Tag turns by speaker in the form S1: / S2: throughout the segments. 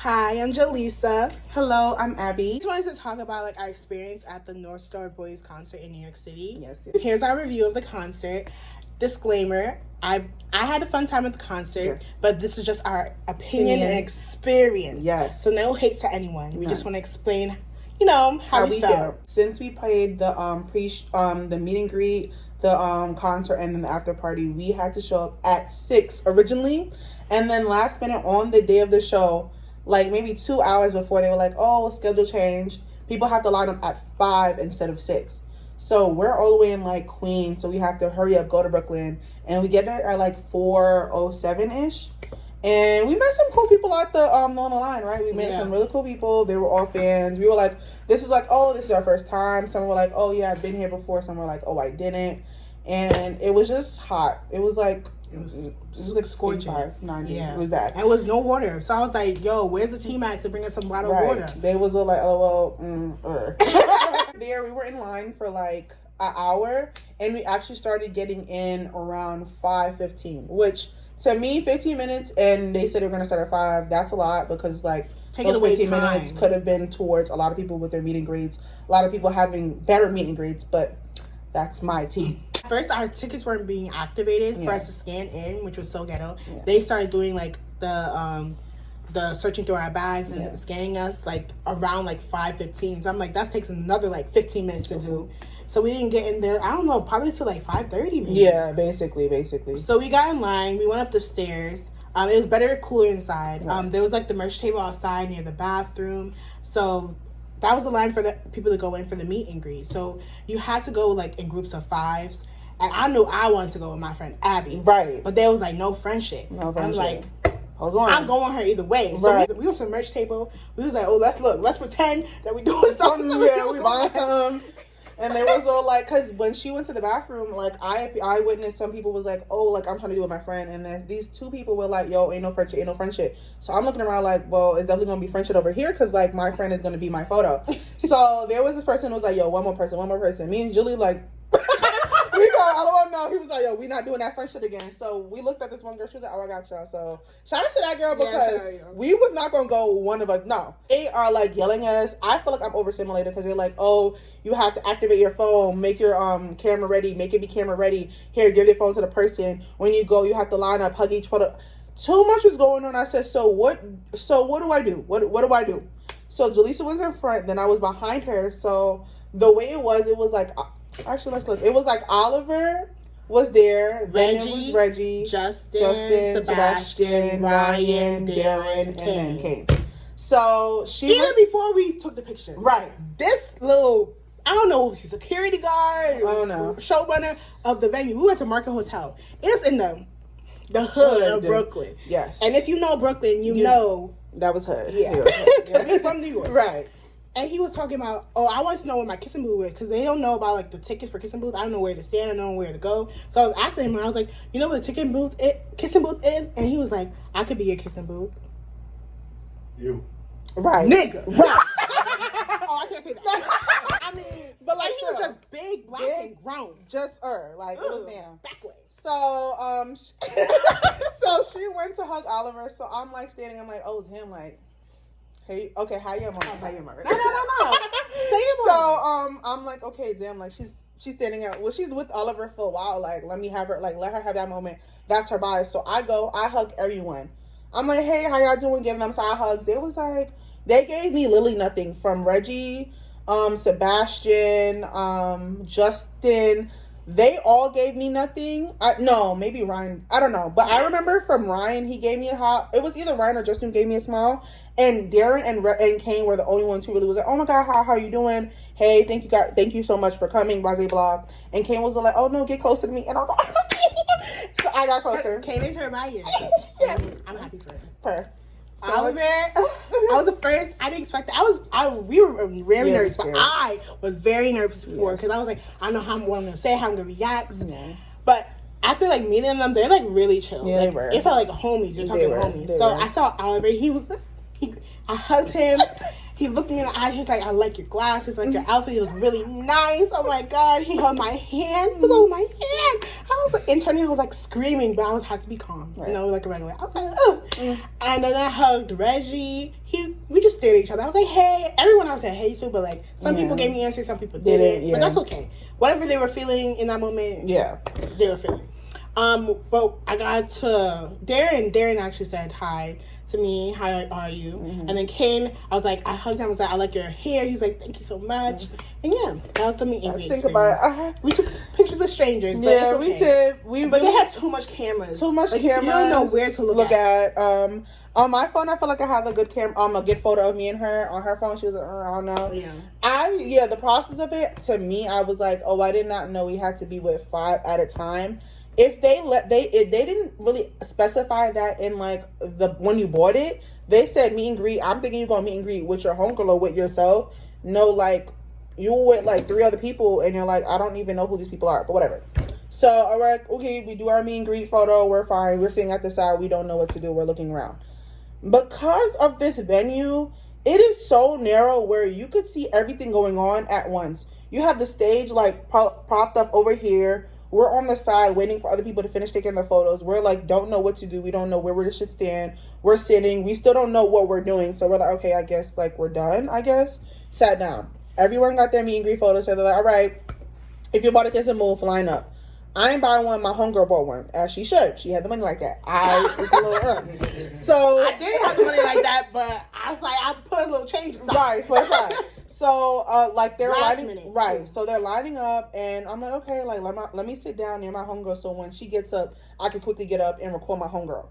S1: Hi, I'm Jolisa.
S2: Hello, I'm Abby.
S1: I just wanted to talk about our experience at the NorthStarBoys concert in New York City.
S2: Yes.
S1: Here's our review of the concert. Disclaimer, I had a fun time at the concert, but this is just our opinion and experience.
S2: Yes.
S1: So no hate to anyone. We just want to explain, how we felt.
S2: Feel. Since we played the the meet and greet, the concert, and then the after party, we had to show up at 6 originally, and then last minute on the day of the show, maybe 2 hours before, they were like, "Oh, schedule change. People have to line up at 5 instead of 6." So we're all the way in Queens, so we have to hurry up, go to Brooklyn, and we get there at 4:07-ish. And we met some cool people at the on the line, right? We met some really cool people. They were all fans. We were like, this is this is our first time. Some were like, oh yeah, I've been here before. Some were like, oh, I didn't. And it was just hot. It was like
S1: scorching.
S2: 90.
S1: Yeah.
S2: It was bad.
S1: There was no water. So I was like, yo, where's the team at to bring us some bottled water?
S2: They was all like, There we were in line for an hour, and we actually started getting in around 5:15, which to me, 15 minutes, and they said they were going to start at 5. That's a lot because those 15 minutes could have been towards a lot of people with their meet and greets, a lot of people having better meet and greets, but that's my tea.
S1: First, our tickets weren't being activated for us to scan in, which was so ghetto. They started doing the searching through our bags and scanning us around 5:15. So I'm like, that takes another 15 minutes to do. So we didn't get in there, I don't know, probably till 5:30 maybe.
S2: Yeah, basically.
S1: So we got in line, we went up the stairs. It was better, cooler inside.
S2: Right.
S1: There was the merch table outside near the bathroom. So that was the line for the people to go in for the meet and greet. So you had to go in groups of 5s. And I knew I wanted to go with my friend Abby.
S2: Right.
S1: But there was no friendship.
S2: No friendship.
S1: I'm like,
S2: hold on.
S1: I'm going with her either way. So we went to the merch table. We was like, oh, let's pretend that we doing something.
S2: Yeah, we buying some. And they was all because when she went to the bathroom, I witnessed some people was like, oh, I'm trying to do it with my friend. And then these two people were like, yo, ain't no friendship. So I'm looking around well, it's definitely going to be friendship over here because, my friend is going to be my photo. So there was this person who was like, yo, one more person. Me and Julie, we go, I don't know. He was like, yo, we not doing that friendship again. So we looked at this one girl. She was like, oh, I got y'all. So shout out to that girl because we was not going to go one of us. No. They are yelling at us. I feel like I'm overstimulated because they're like, oh, you have to activate your phone, make your camera ready, make it be camera ready. Here, give your phone to the person. When you go, you have to line up, hug each other. Too much was going on. I said, so what do I do? What do I do? So Jolisa was in front, then I was behind her. So the way it was actually, let's look. It was Oliver was there. Then it was Reggie, Justin, Sebastian, Ryan, Darren, and then Kane. So
S1: even before we took the picture.
S2: Right.
S1: This little, I don't know, security guard,
S2: I don't know,
S1: showrunner of the venue. We went to Market Hotel. It's in the hood of Brooklyn.
S2: Yes.
S1: And if you know Brooklyn, you know
S2: that was hood.
S1: Yeah. We from New York.
S2: Right.
S1: And he was talking about, oh, I wanted to know where my kissing booth was because they don't know about the tickets for kissing booth. I don't know where to stand. I don't know where to go. So I was asking him, and I was like, you know where the kissing booth is? And he was like, I could be your kissing booth.
S2: You. Right.
S1: Nigga.
S2: Right.
S1: Oh, I can't say that. I mean, but he was just big, black, and grown.
S2: Just it was down.
S1: Backwards.
S2: So, so she went to hug Oliver. So I'm standing. I'm oh, damn, hey, okay, how you mom?
S1: No.
S2: Say it. So I'm okay, damn, she's standing out. Well, she's with Oliver for a while. Let me have her, let her have that moment. That's her bias. So I hug everyone. I'm hey, how y'all doing? Giving them side hugs. They was they gave me literally nothing from Reggie, Sebastian, Justin. They all gave me nothing. No, maybe Ryan. I don't know. But I remember from Ryan, he gave me it was either Ryan or Justin gave me a smile. And Darren and Kane were the only ones who really was oh my God, how are you doing? Hey, thank you so much for coming, blah, blah, blah. And Kane was oh no, get closer to me. And I was so I got closer.
S1: Kane is her buyer. I'm happy for her.
S2: Oliver,
S1: I was the first. I didn't expect that. We were very nervous, but I was very nervous before because I was I don't know what I'm gonna say, how I'm gonna react. Yeah. But after meeting them, they're really chill.
S2: Yeah, they were.
S1: It felt like homies. You're talking homies. So I saw Oliver. I hugged him, He looked me in the eye. He's like, I like your glasses, like your outfit. You look really nice. Oh my God. He held my hand. He was holding my hand. I was like, internally, I was like screaming, but I had to be calm, you know, like a regular. I was like, oh. And then I hugged Reggie. We just stared at each other. I was like, hey. Everyone else said hey too, but like some people gave me answers, some people didn't. But that's okay. Whatever they were feeling in that moment, they were feeling. But I got to Darren. Darren actually said hi to me. How are you? And then Kane, I was like, I hugged him. I was like, I like your hair. He's like, thank you so much. And yeah, that was the meet and greet experience. About it. We took pictures with strangers, but it's okay. We did. But they had too much cameras.
S2: Too much cameras.
S1: You don't know where to look at.
S2: On my phone, I feel like I have a good a good photo of me and her. On her phone, she was like, I don't know. Yeah. The process of it, to me, I was like, oh, I did not know we had to be with 5 at a time. If they didn't really specify that in like when you bought it, they said meet and greet. I'm thinking you're gonna meet and greet with your homegirl or with yourself. No, like you were with like 3 other people, and you're like, I don't even know who these people are, but whatever. So all right, okay, we do our meet and greet photo. We're fine. We're sitting at the side. We don't know what to do. We're looking around. Because of this venue, it is so narrow where you could see everything going on at once. You have the stage like propped up over here. We're on the side waiting for other people to finish taking their photos. We're like, don't know what to do. We don't know where we should stand. We're sitting. We still don't know what we're doing. So we're like, okay, I guess like we're done, I guess. Sat down. Everyone got their meet and greet photos. So they're like, all right, if you're about to kiss and move, line up. I ain't buying one. My homegirl bought one, as she should. She had the money like that. It's a little So
S1: I did have the money like that, but I was like, I put a little change aside.
S2: Right, for aside. So, like, they're lining, right, so they're lining up, and I'm like, okay, like, let me sit down near my homegirl, so when she gets up, I can quickly get up and record my homegirl.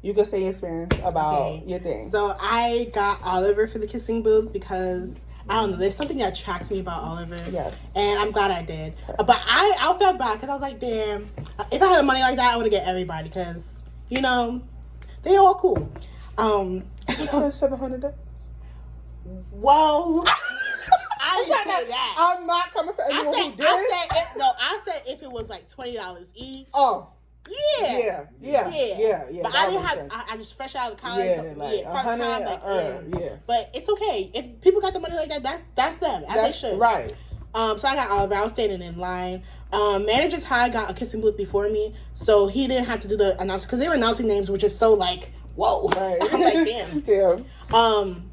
S2: You can say your experience about your thing.
S1: So, I got Oliver for the kissing booth because, I don't know, there's something that attracts me about Oliver. Yes. And I'm glad I did. But I felt bad, because I was like, damn, if I had the money like that, I would have get everybody, because, you know, they all cool.
S2: $700.
S1: Well, I didn't say that.
S2: I'm not coming for anyone who did.
S1: I said if it was like $20 each. Oh. Yeah. But I didn't have. I just fresh out of college. But it's okay if people got the money like that. That's them. They should.
S2: Right.
S1: So I got Oliver. I was standing in line. Manager Ty got a kissing booth before me, so he didn't have to do the announcement because they were announcing names, which is so like whoa. Right. I'm like damn.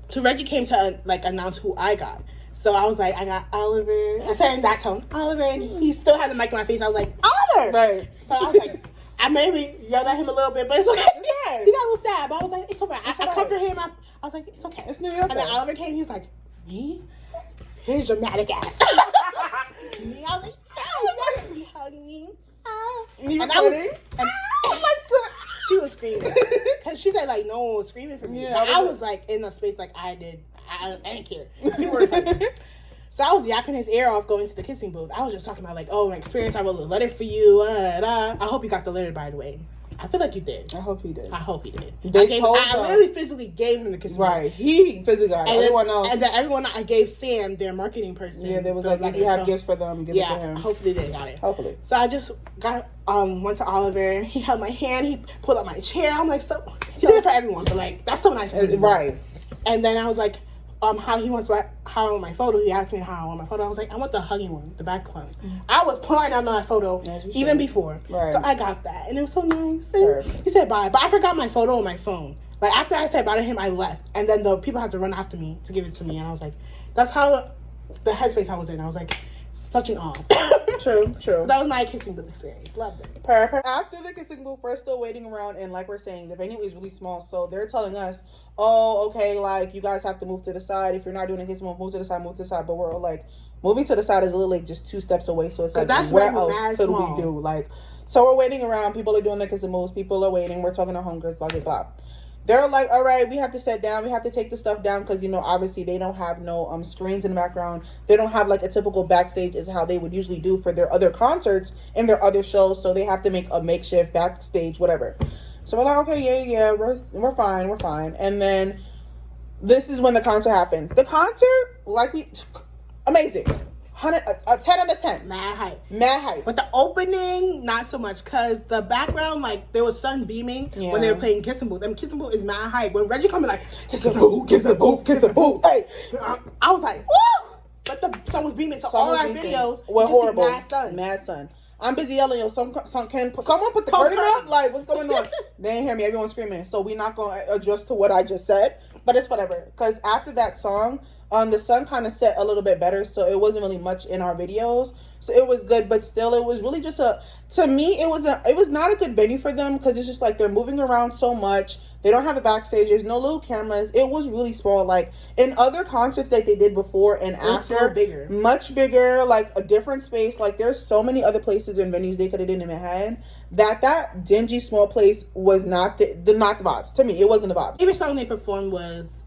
S1: So Reggie came to like announce who I got. So I was like, I got Oliver. I said in that tone, Oliver, and he still had the mic in my face. I was like, Oliver. Right. So I was like, I maybe yelled at him a little bit, but it's okay. He got a little sad, but I was like, it's alright. I comforted him. I was like, it's okay. It's New York. And then Oliver came. He's like, me? His dramatic ass. Me? I was like, oh, he hugged me. And I was she was screaming because she said like no one was screaming for me. I was like in a space like I didn't care. You were funny. So I was yapping his ear off going to the kissing booth. I was just talking about like, oh, my experience. I wrote a letter for you. I hope you got the letter, by the way. I feel like you did.
S2: I hope he did.
S1: I literally physically gave him the kissing booth.
S2: Right. He physically got it. Everyone else.
S1: And then everyone, I gave Sam, their marketing person.
S2: Yeah, there was like, if you have gifts for them, give it to him.
S1: Hopefully they got it.
S2: Hopefully.
S1: So I just went to Oliver. He held my hand. He pulled up my chair. I'm like, he did it for everyone, but like, that's so nice of him. Right. And then I was like, how I want my photo. He asked me how I want my photo. I was like, I want the hugging one, the back one. I was planning on my photo even before. Right. So I got that. And it was so nice. He said bye. But I forgot my photo on my phone. Like, after I said bye to him, I left. And then the people had to run after me to give it to me. And I was like, that's how the headspace I was in. I was like, such an awe. True. That was my kissing booth experience. Loved it.
S2: Perfect. After the kissing booth, we're still waiting around. And like we're saying, the venue is really small. So they're telling us, oh, okay, like, you guys have to move to the side. If you're not doing a kissing move to the side, move to the side. But we're all like, moving to the side is literally just 2 steps away. So it's like, where else could we do? Like, so we're waiting around. People are doing their kissing moves. People are waiting. We're talking to homegirls, blah, blah, blah. They're like, all right, we have to sit down. We have to take the stuff down because, you know, obviously they don't have no screens in the background. They don't have, like, a typical backstage is how they would usually do for their other concerts and their other shows. So they have to make a makeshift backstage, whatever. So we're like, okay, yeah, we're fine. And then this is when the concert happens. The concert, amazing. a 10 out of 10.
S1: Mad hype.
S2: Mad hype.
S1: But the opening, not so much, because the background, like, there was sun beaming when they were playing Kissing Booth. And Kissing Booth is mad hype. When Reggie coming like, Kissing Booth, Kissing Booth, Kissing Booth. Hey, I was like, woo! But the sun was beaming, so all our videos
S2: were horrible.
S1: Mad sun.
S2: I'm busy yelling, yo, someone put the curtain up? Like, what's going on? They ain't hear me. Everyone's screaming. So we're not going to adjust to what I just said. But it's whatever. Because after that song, the sun kind of set a little bit better. So it wasn't really much in our videos. So it was good. But still, it was really just to me, it was not a good venue for them. Because it's just like they're moving around so much. They don't have a backstage. There's no little cameras. It was really small. Like in other concerts that they did before and after,
S1: bigger,
S2: much bigger, like a different space. Like there's so many other places and venues they could have done in Manhattan. That dingy small place was not the vibes. To me, it wasn't the vibes.
S1: Favorite song they performed was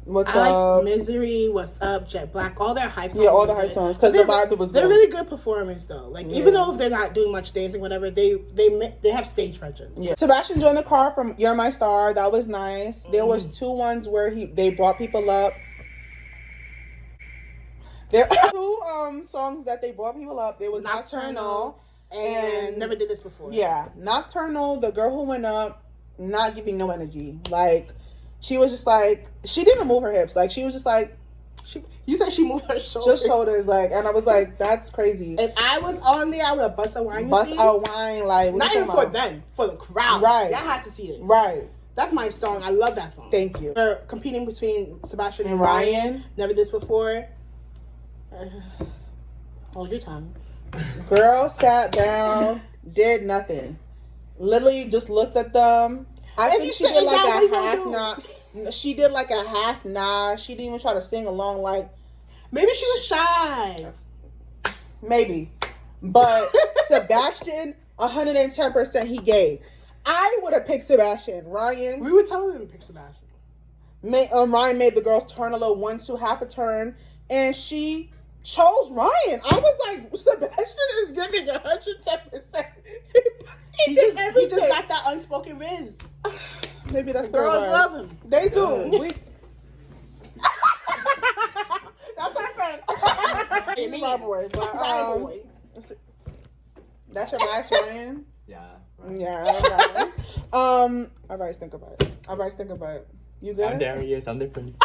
S2: What's
S1: I
S2: Up,
S1: like Misery, What's Up, Jet Black, all their hype songs.
S2: Yeah, all the hype songs because the vibe was good.
S1: They're really good performers though. Like even though if they're not doing much dancing, whatever, they have stage presence.
S2: Yeah. Sebastian joined the car from You're My Star. That was nice. There was 2 ones where they brought people up. There are 2 songs that they brought people up. There was Nocturnal
S1: and Never Did This Before.
S2: Yeah, Nocturnal. The girl who went up, not giving no energy. Like she was just like she didn't even move her hips. Like she was just like.
S1: You said she moved her shoulders.
S2: Just shoulders, like, and I was like, that's crazy.
S1: If I was on there, I would have bust a wine.
S2: Bust a wine, like,
S1: not even for them, for the crowd.
S2: Right.
S1: Y'all had to see this.
S2: Right.
S1: That's my song. I love that song.
S2: Thank you.
S1: They're competing between Sebastian and Ryan. Never Did This Before. Hold your tongue.
S2: Girl sat down, did nothing. Literally just looked at them. I think she did like a half nod. She did like a half nod. She didn't even try to sing along. Like
S1: maybe she was shy.
S2: Maybe, but Sebastian, 110% he gave. I would have picked Sebastian. Ryan.
S1: We were telling him to pick Sebastian.
S2: Ryan made the girls turn a little 1-2, half a turn, and she chose Ryan. I was like, Sebastian is giving 110%.
S1: He just got that unspoken riz.
S2: Maybe that's
S1: girls love him.
S2: They do. That's our friend. He's my boy. But, that's your last Ryan?
S3: Yeah. Right.
S2: Yeah. Right. Everybody's think about it. You good?
S3: I'm Darius. I'm different.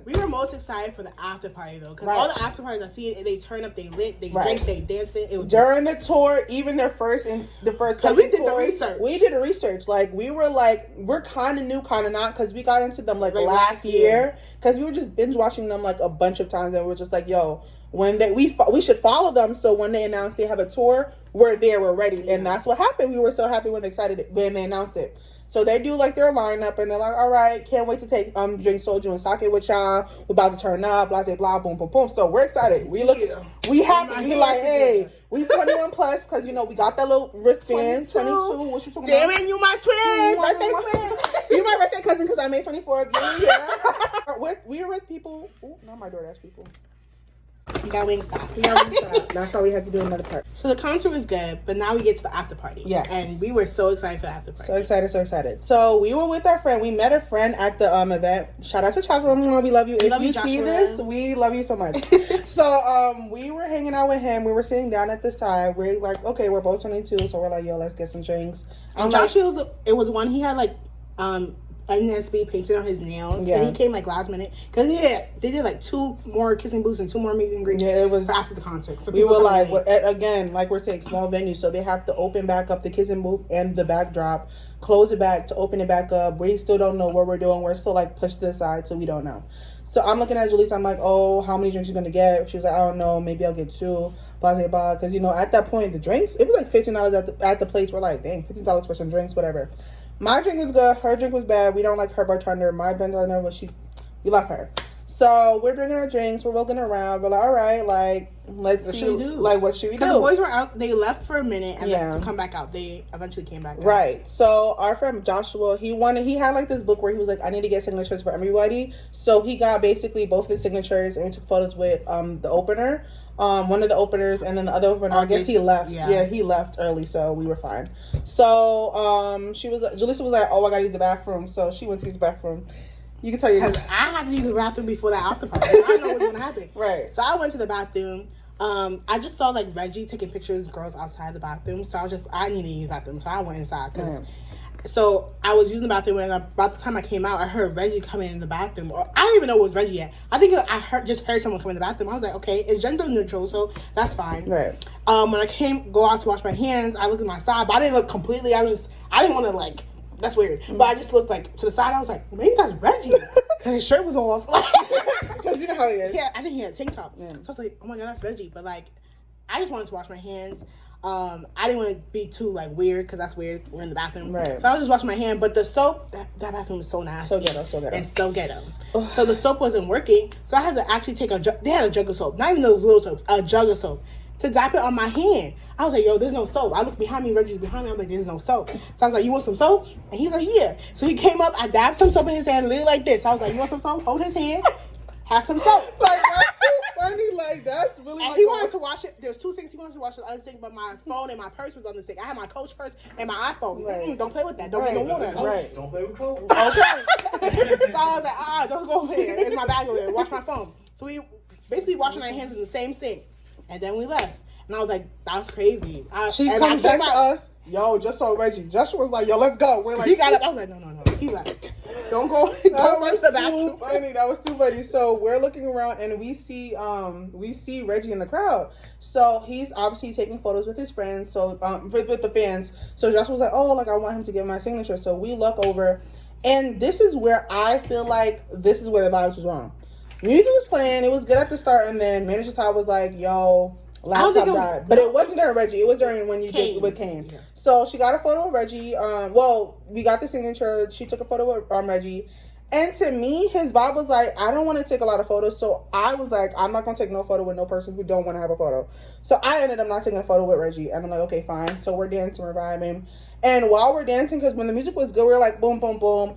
S1: We were most excited for the after party though, because all the after parties I see it, they turn up, they lit, they drink, they dance it. It was
S2: during the tour, even their first tour.
S1: We did the research.
S2: We did the research. Like we were like, we're kind of new, kind of not, because we got into them like last year, because we were just binge watching them like a bunch of times, and we were just like, yo, when we should follow them, so when they announced they have a tour, we're there, we're ready, and that's what happened. We were so happy when they announced it. So they do like their lineup, and they're like, all right, can't wait to take drink soju and sake with y'all. We're about to turn up, blah blah blah, boom boom boom. So we're excited. We happy. We like, hey, we 21 plus, because you know we got that little wristband. 22. What you talking about?
S1: Damn, you my twin, birthday twin.
S2: You my birthday cousin, because I made 24 of you. Yeah. We were with people. Ooh, not my DoorDash people.
S1: You got Wingstop.
S2: That's why we had to do another part.
S1: So the concert was good, but now we get to the after party.
S2: Yes.
S1: And we were so excited for the after party.
S2: So excited. So we were with our friend. We met a friend at the event. Shout out to Joshua. We love you. If you see this, we love you so much. So we were hanging out with him. We were sitting down at the side. We're like, okay, we're both 22, so we're like, yo, let's get some drinks.
S1: And Joshua, it was one he had like NSB painted on his nails. Yeah. And he came like last minute, because they did like 2 more kissing booths and 2 more meet and greets.
S2: Yeah, it was
S1: after the concert.
S2: We were like, again, like we're saying, small venue, so they have to open back up the kissing booth and the backdrop, close it back to open it back up. We still don't know what we're doing. We're still like pushed to the side, so we don't know. So I'm looking at Jolisa. I'm like, oh, how many drinks you gonna get? She's like, I don't know. Maybe I'll get 2. Blah blah blah. Because you know, at that point, the drinks, it was like $15 at the place. We're like, dang, $15 for some drinks, whatever. My drink was good. Her drink was bad. We don't like her bartender. My bartender was we love her. So we're drinking our drinks. We're looking around. We're like, all right, like, let's see.
S1: What should we do?
S2: Like, what should we do?
S1: Because the boys were out. They left for a minute and then to come back out. They eventually came back out.
S2: Right. So our friend Joshua, he had like this book where he was like, I need to get signatures for everybody. So he got basically both the signatures, and we took photos with the opener. One of the openers, and then the other opener, I guess he left. Yeah, he left early, so we were fine. So Jolisa was like, oh, I gotta use the bathroom. So she went to use the bathroom. You can tell you.
S1: Because I had to use the bathroom before that after party. I didn't know what was going to happen.
S2: Right.
S1: So I went to the bathroom. I just saw like Reggie taking pictures of girls outside the bathroom. So I needed to use the bathroom. So I went inside. So I was using the bathroom, and about the time I came out, I heard Reggie coming in the bathroom. Or I don't even know it was Reggie yet. I think I just heard someone come in the bathroom. I was like, okay, it's gender neutral, so that's fine.
S2: Right.
S1: When I go out to wash my hands, I looked at my side, but I didn't look completely. I didn't want to like. That's weird. But I just looked like to the side. I was like, well, maybe that's Reggie, because his shirt was off.
S2: Because you know how he is.
S1: Yeah, I think he had a tank top. Yeah. So I was like, oh my god, that's Reggie. But like, I just wanted to wash my hands. I didn't want to be too like weird, because that's weird. We're in the bathroom,
S2: right? So
S1: I was just washing my hand. But the soap, that bathroom is so nasty,
S2: so ghetto,
S1: and so ghetto. So the soap wasn't working. So I had to actually take they had a jug of soap, not even those little soaps, a jug of soap, to dap it on my hand. I was like, yo, there's no soap. I looked behind me, Reggie's behind me. I was like, there's no soap. So I was like, you want some soap? And he's like, yeah. So he came up, I dabbed some soap in his hand, literally like this. I was like, you want some soap? Hold his hand. Have some soap.
S2: Like, that's too funny. Like, that's really.
S1: And
S2: like
S1: he wanted to wash it. There's two things he wanted to wash. The other thing, but my phone and my purse was on the sink. I had my Coach purse and my iPhone.
S2: Right.
S1: Don't play with that. Don't get no water.
S2: Right.
S3: Don't play with Coach.
S1: Okay. So I was like, don't go over there. It's my bag over there. Wash my phone. So we basically washing our hands in the same sink, and then we left. And I was like, that's crazy.
S2: She comes back to us. Yo, just saw Reggie. Joshua was like, yo, let's go. We're like,
S1: he got up. I was like, no. He left. Don't go. Don't run to the bathroom.
S2: That was too funny. So we're looking around and we see Reggie in the crowd. So he's obviously taking photos with his friends. So with the fans. So Joshua was like, oh, like I want him to give my signature. So we look over, and this is where I feel like this is where the vibes was wrong. Music was playing. It was good at the start, and then manager Todd was like, yo, laptop died. But it wasn't during Reggie. It was during when you did with Kane. Yeah. So she got a photo of Reggie. We got the signature. She took a photo of Reggie. And to me, his vibe was like, I don't want to take a lot of photos. So I was like, I'm not going to take no photo with no person who don't want to have a photo. So I ended up not taking a photo with Reggie. And I'm like, okay, fine. So we're dancing, we're vibing. And while we're dancing, because when the music was good, we were like, boom, boom, boom.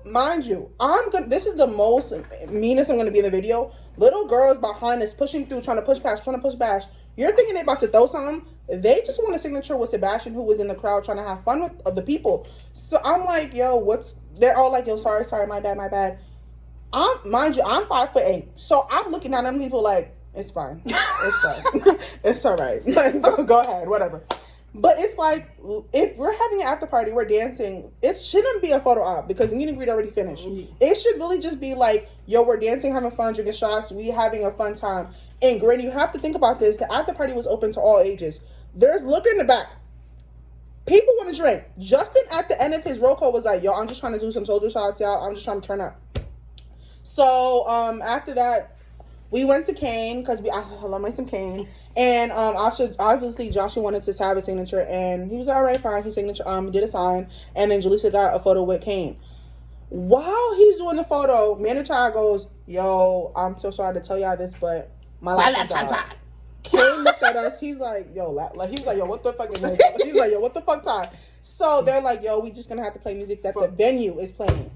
S2: Mind you, this is the most meanest I'm going to be in the video. Little girls behind us pushing through, trying to push past. You're thinking they're about to throw something. They just want a signature with Sebastian, who was in the crowd trying to have fun with the people. So I'm like, yo, they're all like, yo, sorry, my bad. Mind you, I'm 5'8". So I'm looking at them people like, it's fine. It's fine. It's all right. Like, go ahead, whatever. But it's like, if we're having an after party, we're dancing, it shouldn't be a photo op because the meet and greet already finished. Mm-hmm. It should really just be like, yo, we're dancing, having fun, drinking shots, we having a fun time. And granted, you have to think about this. The after party was open to all ages. There's liquor in the back. People want to drink. Justin, at the end of his roll call, was like, yo, I'm just trying to do some soldier shots, y'all. I'm just trying to turn up. So after that, we went to Kane because I love me some Kane. And obviously Joshua wanted to have a signature, and he was all right, fine. He did a sign, and then Jolisa got a photo with Kane. While he's doing the photo, manager goes, "Yo, I'm so sorry to tell y'all this, but my laptop died." Kane looked at us. He's like, "Yo, what the fuck?" He's like, "Yo, what the fuck time?" So they're like, "Yo, we just gonna have to play music that the venue is playing."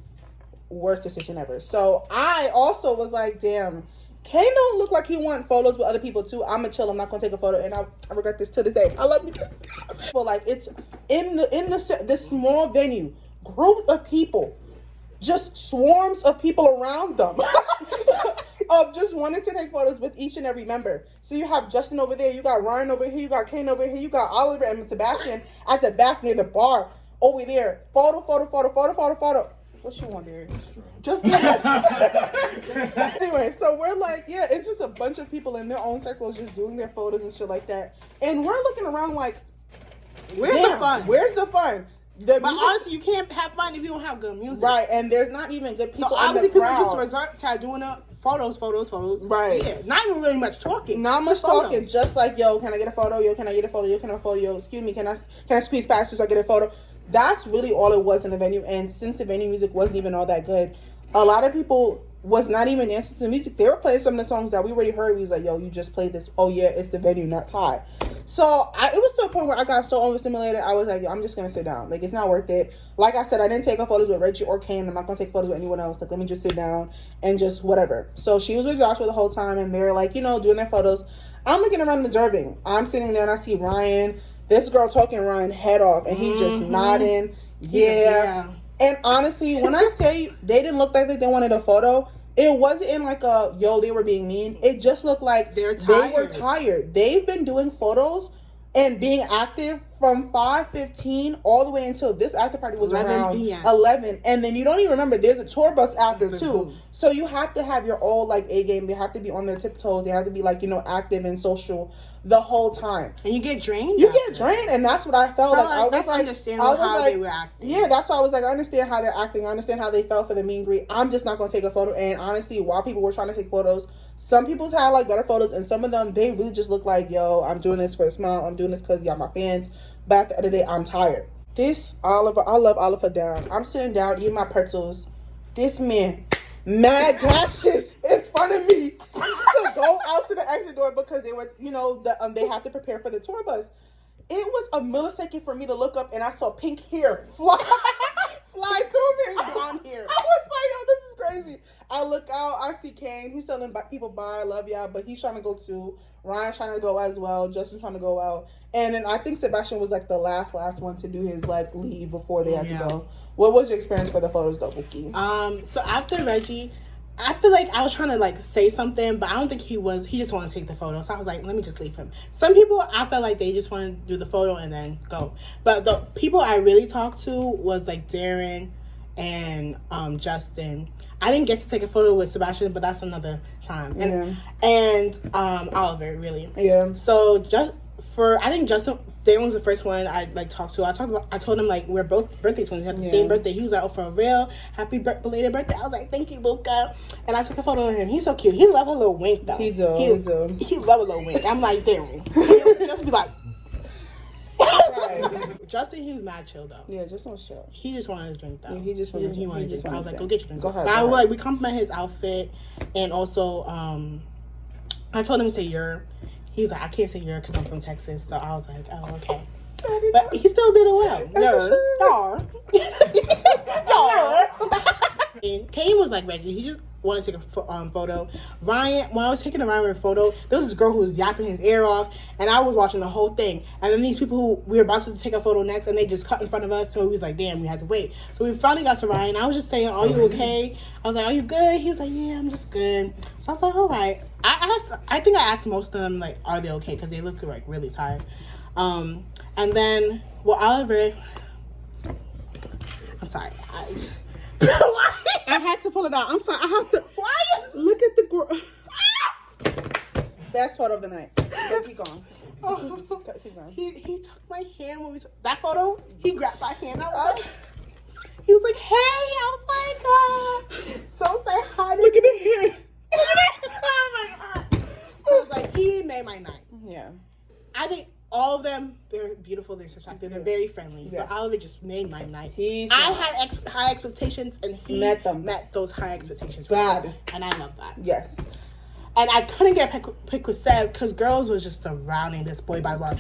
S2: Worst decision ever. So I also was like, "Damn." Kane don't look like he want photos with other people too. I'ma chill. I'm not gonna take a photo, and I regret this to this day. I love you. But like, it's in this small venue, group of people, just swarms of people around them, of just wanting to take photos with each and every member. So you have Justin over there, you got Ryan over here, you got Kane over here, you got Oliver and Sebastian at the back near the bar over there. Photo. What you want, there? Just get it. Anyway, so we're like, yeah, it's just a bunch of people in their own circles just doing their photos and shit like that. And we're looking around like, where's the fun? Where's the fun?
S1: But honestly, you can't have fun if you don't have good music.
S2: Right, and there's not even good people in the crowd.
S1: People just resort to doing photos. Right. Yeah, not even really much talking.
S2: Not much talking, just like, yo, can I get a photo? Yo, can I get a photo? Yo, can I photo? Yo, excuse me, can I squeeze past you so I get a photo? That's really all it was in the venue. And since the venue music wasn't even all that good, a lot of people was not even dancing to the music. They were playing some of the songs that we already heard. We was like, yo, you just played this. Oh yeah, it's the venue, not Ty. So it was to a point where I got so overstimulated. I was like, yo, I'm just gonna sit down. Like, it's not worth it. Like I said, I didn't take photos with Reggie or Kane. I'm not gonna take photos with anyone else. Like, let me just sit down and just whatever. So she was with Joshua the whole time, and they were like, doing their photos. I'm looking around observing. I'm sitting there and I see Ryan, this girl talking Ryan head off, and he just nodding. Yeah. And honestly, when I say they didn't look like they wanted a photo, it wasn't in like a, yo, they were being mean. It just looked like they were tired. They've been doing photos and being active from 5:15 all the way until this after party was around 11. And then you don't even remember, there's a tour bus after too. So you have to have your all like A game. They have to be on their tiptoes. They have to be like, you know, active and social the whole time.
S1: And you get drained.
S2: And that's what I felt.
S1: So
S2: I was like,
S1: understandable how they were acting.
S2: Yeah, that's why I was like, I understand how they're acting. I understand how they felt for the meet and greet. I'm just not gonna take a photo. And honestly, while people were trying to take photos, some people's had like better photos, and some of them they really just look like, yo, I'm doing this for a smile. I'm doing this because y'all my fans. But at the end of the day, I'm tired. This Oliver, I love Oliver down. I'm sitting down eating my pretzels. This man, mad gashes in front of me to go out to the exit door because they were, you know, they have to prepare for the tour bus. It was a millisecond for me to look up and I saw pink hair fly through me.
S1: Blonde hair.
S2: I was like, yo, this is crazy. I look out, I see Kane. He's telling people bye, I love y'all, but he's trying to go too. Ryan's trying to go as well. Justin's trying to go out. And then I think Sebastian was like the last one to do his like leave before they had to go. What was your experience for the photos though, Bookie?
S1: So after Reggie, I feel like I was trying to like say something, but I don't think he just wanted to take the photo. So I was like, let me just leave him. Some people, I felt like they just wanted to do the photo and then go. But the people I really talked to was like Darren and Justin. I didn't get to take a photo with Sebastian, but that's another time. And Oliver, really.
S2: Yeah.
S1: So I think Justin, Darren was the first one I like talked to. I told him like we're both birthday twins. We had the same birthday. He was like, oh, for real? Happy belated birthday. I was like, thank you, Luca. And I took a photo of him. He's so cute. He loved a little wink though.
S2: He do.
S1: He loved a little wink. I'm like, Darren. He'll just be like. Right. Justin, he was mad chill though.
S2: Yeah, Justin was chill.
S1: He just wanted to drink though.
S2: Yeah, he wanted to drink.
S1: I was like, go get your drink.
S2: Go ahead.
S1: But I was like, we compliment his outfit, and also I told him to say "you're." He was like, I can't say "you're" because I'm from Texas. So I was like, oh, okay. But he still did it well. And Kane was like Reggie. He just wanted to take a photo. Ryan, when I was taking a Ryan photo, there was this girl who was yapping his ear off, and I was watching the whole thing. And then these people who we were about to take a photo next, and they just cut in front of us. So we was like, damn, we had to wait. So we finally got to Ryan. I was just saying, are you okay? I was like, are you good? He was like, yeah, I'm just good. So I was like, all right. I think I asked most of them, like, are they okay? Because they look like really tired. And then, well, Oliver, I'm sorry. I had to pull it out. I'm sorry. I have to. Why? Look at the girl.
S2: Best photo of the night. But keep going.
S1: Keep going. He took my hand when we took that photo. He grabbed my hand. He was like, "Hey," I was like, "So say hi." Look at the hair. Oh my god. So it was like he made my night.
S2: Yeah.
S1: I think all of them, they're beautiful, they're attractive, they're very friendly. Yes. But Oliver just made my night. I had high expectations, and he met those high expectations.
S2: God.
S1: And I love that.
S2: Yes.
S1: And I couldn't get picked with Seb because girls was just surrounding this boy by the bar.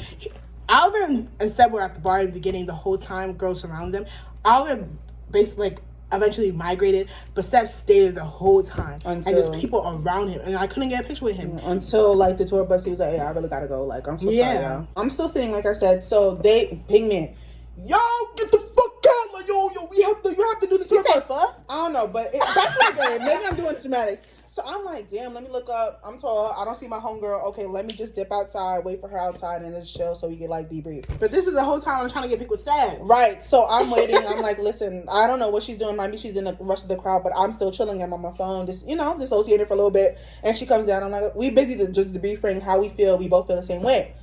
S1: Oliver and Seb were at the bar at the beginning the whole time, girls surrounded them. Oliver basically eventually migrated, but Seb stayed the whole time. And just people around him, and I couldn't get a picture with him
S2: until like the tour bus. He was like, "Hey, I really gotta go. Like, I'm so sorry, y'all." I'm still sitting, like I said. So Pigman, yo, get the fuck out! Like, yo, you have to do the tour bus.
S1: Fuck?
S2: I don't know, but that's what it is. Maybe I'm doing dramatics. So I'm like, damn, let me look up. I'm tall. I don't see my homegirl. Okay, let me just dip outside, wait for her outside, and just chill so we can like debrief.
S1: But this is the whole time I'm trying to get picked with Sam.
S2: Right. So I'm waiting. I'm like, listen, I don't know what she's doing. Maybe she's in the rush of the crowd, but I'm still chilling. I'm on my phone, just, dissociated for a little bit. And she comes down. I'm like, we busy to just debriefing how we feel. We both feel the same way.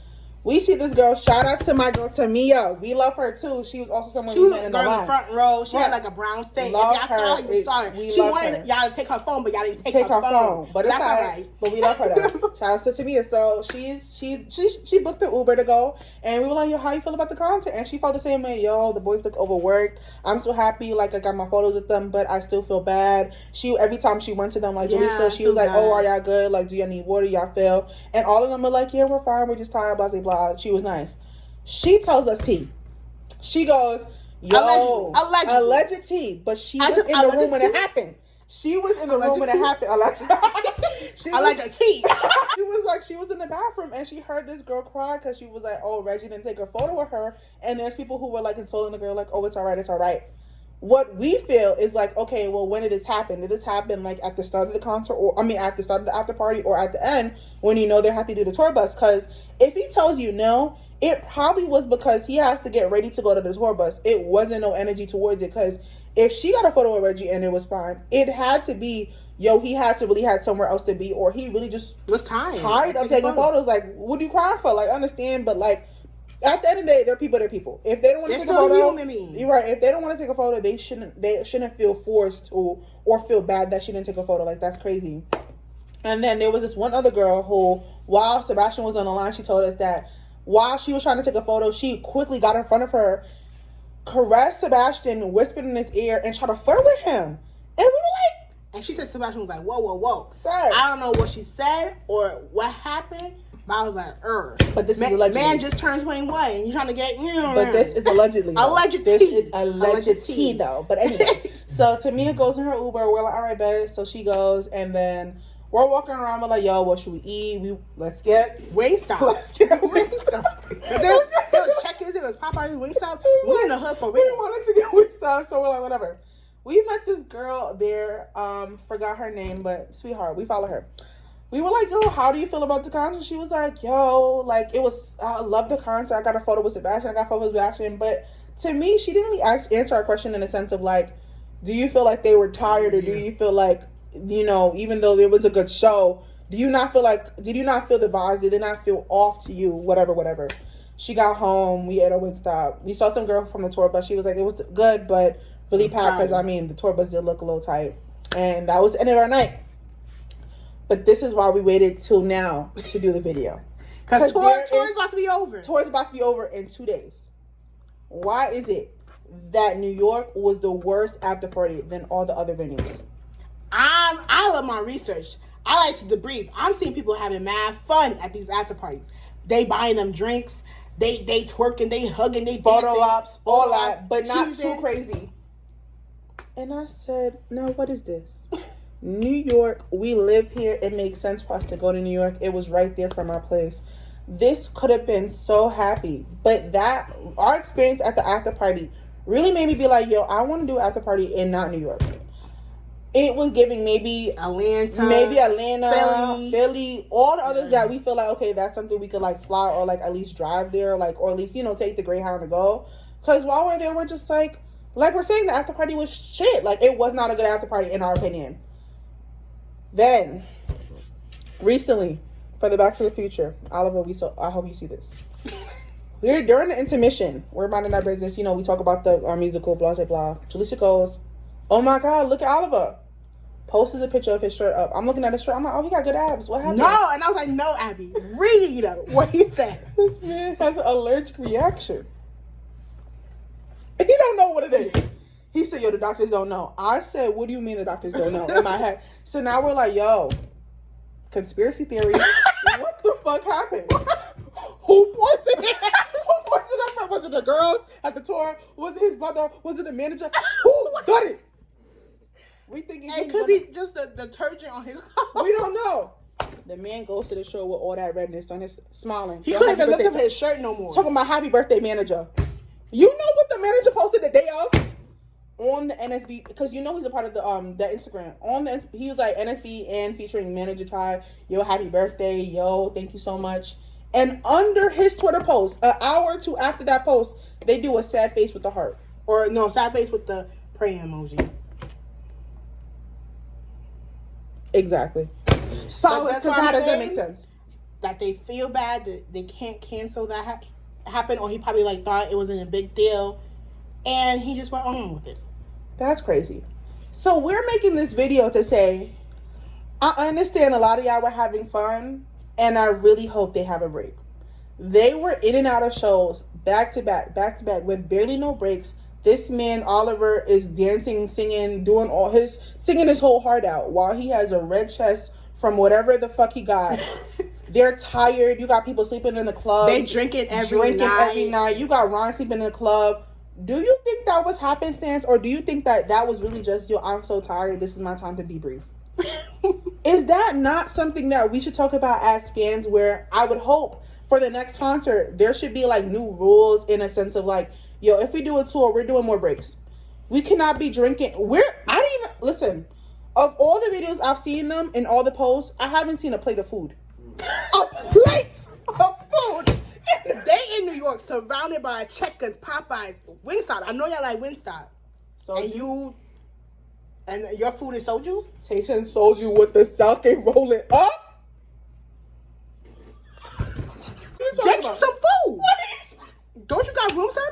S2: We see this girl. Shout outs to my girl Tamia. We love her too. She was also someone we met in the line.
S1: Front row. She had like a brown face.
S2: Love her.
S1: She wanted y'all to take her phone, but y'all didn't take her phone.
S2: But that's all right. But we love her though. Shout outs to Tamia. So she booked the Uber to go, and we were like, yo, how you feel about the concert? And she felt the same way. Yo, the boys look overworked. I'm so happy. Like, I got my photos with them, but I still feel bad. Every time she went to them, like Jolisa, she was like, oh, are y'all good? Like, do y'all need water? Y'all feel? And all of them were like, yeah, we're fine. We're just tired. Blah blah blah. She was nice. She tells us tea. She goes, yo, alleged tea. But she was in the room when it happened. She was in the room when it happened. Alleged tea. She was in the bathroom and she heard this girl cry because she was like, oh, Reggie didn't take a photo with her. And there's people who were like consoling the girl, like, oh, it's all right, it's all right. what we feel is like, okay, well, when did this happen? Did this happen like at the start of the concert, or at the start of the after party, or at the end when you know they have to do the tour bus? Because if he tells you no, it probably was because he has to get ready to go to the tour bus. It wasn't no energy towards it. Because if she got a photo with Reggie and it was fine, it had to be, he had to really had somewhere else to be, or he really just
S1: was tired
S2: of taking photos. Like, what do you cry for? Like, understand, but like, at the end of the day, they're people. They're people. If they don't want to take a photo, you're right. If they don't want to take a photo, they shouldn't feel forced to or feel bad that she didn't take a photo. Like, that's crazy. And then there was this one other girl who, while Sebastian was on the line, she told us that while she was trying to take a photo, she quickly got in front of her, caressed Sebastian, whispered in his ear, and tried to flirt with him. And we were like,
S1: and she said Sebastian was like, whoa, whoa, whoa.
S2: Sorry.
S1: I don't know what she said or what happened. But I was like,
S2: But this is allegedly.
S1: Man just turned 21 and you're trying to get,
S2: But this is allegedly.
S1: Allegedly.
S2: This is allegedly, though. But anyway, so Tamia goes in her Uber. We're like, all right, babe. So she goes, and then we're walking around. We're like, yo, what should we eat? Let's get
S1: Wingstop.
S2: Let's get Wingstop.
S1: There was Checkers. There was Popeye's Wingstop. We're in the hood for real.
S2: We wanted to get Wingstop, so we're like, whatever. We met this girl there. Forgot her name, but sweetheart, we follow her. We were like, yo, how do you feel about the concert? She was like, yo, like, I love the concert. I got a photo with Sebastian. I got a photo with Sebastian. But to me, she didn't really answer our question in the sense of, like, do you feel like they were tired? Or do you feel like, even though it was a good show, did you not feel the vibes? Did it not feel off to you? Whatever. She got home. We ate our Wingstop. We saw some girl from the tour bus. She was like, it was good, but really packed. Because, the tour bus did look a little tight. And that was the end of our night. But this is why we waited till now to do the video.
S1: Because tour is about to be over.
S2: Tour is about to be over in 2 days. Why is it that New York was the worst after party than all the other venues?
S1: I love my research. I like to debrief. I'm seeing people having mad fun at these after parties. They buying them drinks. They twerking. They hugging. They
S2: photo ops, all that, but not
S1: cheesing.
S2: Too crazy. And I said, now what is this? New York, we live here. It makes sense for us to go to New York. It was right there from our place. This could have been so happy. But our experience at the after party really made me be like, yo, I want to do after party in not New York. It was giving maybe Atlanta, Philly, all the others that we feel like, okay, that's something we could like fly or like at least drive there, like, or at least, take the Greyhound to go. Because while we're there, we're just like we're saying, the after party was shit. Like, it was not a good after party in our opinion. Then, recently, for the Back to the Future, Oliver, I hope you see this. We're during the intermission. We're minding our business. We talk about our musical, blah, blah, blah. Jolisa goes, oh my God, look at Oliver. Posted a picture of his shirt up. I'm looking at his shirt. I'm like, oh, he got good abs. What happened?
S1: No, and I was like, no, Abby, read what he said.
S2: This man has an allergic reaction. He don't know what it is. He said, yo, the doctors don't know. I said, what do you mean the doctors don't know? In my head. So now we're like, yo, conspiracy theory. What the fuck happened? Who poisoned him? Who poisoned him? Was it the girls at the tour? Was it his brother? Was it the manager? Who done it? We thinking
S1: it could be just the detergent on his clothes.
S2: We don't know. The man goes to the show with all that redness on his smiling.
S1: He couldn't even lift up his shirt no more.
S2: Talking about happy birthday, manager. You know what the manager posted the day of? On the NSB, because he's a part of the Instagram. He was like NSB and featuring manager Ty. Yo, happy birthday. Yo, thank you so much. And under his Twitter post, an hour or two after that post, they do a sad face with the heart.
S1: Or no, sad face with the praying emoji.
S2: Exactly. So how does that make sense?
S1: That they feel bad that they can't cancel that happen, or he probably thought it wasn't a big deal, and he just went on with it.
S2: That's crazy. So we're making this video to say, I understand a lot of y'all were having fun, and I really hope they have a break. They were in and out of shows back to back with barely no breaks. This man, Oliver, is dancing, singing, singing his whole heart out while he has a red chest from whatever the fuck he got. They're tired. You got people sleeping in the club.
S1: They drinking every night.
S2: You got Ron sleeping in the club. Do you think that was happenstance, or do you think that was really just, yo, I'm so tired, this is my time to debrief? Is that not something that we should talk about as fans, where I would hope for the next concert, there should be new rules in a sense of yo, if we do a tour, we're doing more breaks. We cannot be drinking. I didn't even listen. Of all the videos I've seen them and all the posts, I haven't seen a plate of food. A plate of food.
S1: They in New York, surrounded by Checkers, Popeyes, Wingstop. I know y'all like Wingstop.
S2: So
S1: and your food is soju?
S2: Tayshaun sold you with the South Gate rolling up.
S1: Get you some food. Don't you got room service?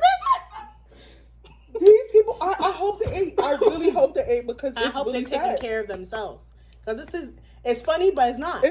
S2: These people, I hope they ate. I really hope they ate because
S1: I hope
S2: really
S1: they're taking care of themselves. Because it's funny, but it's not.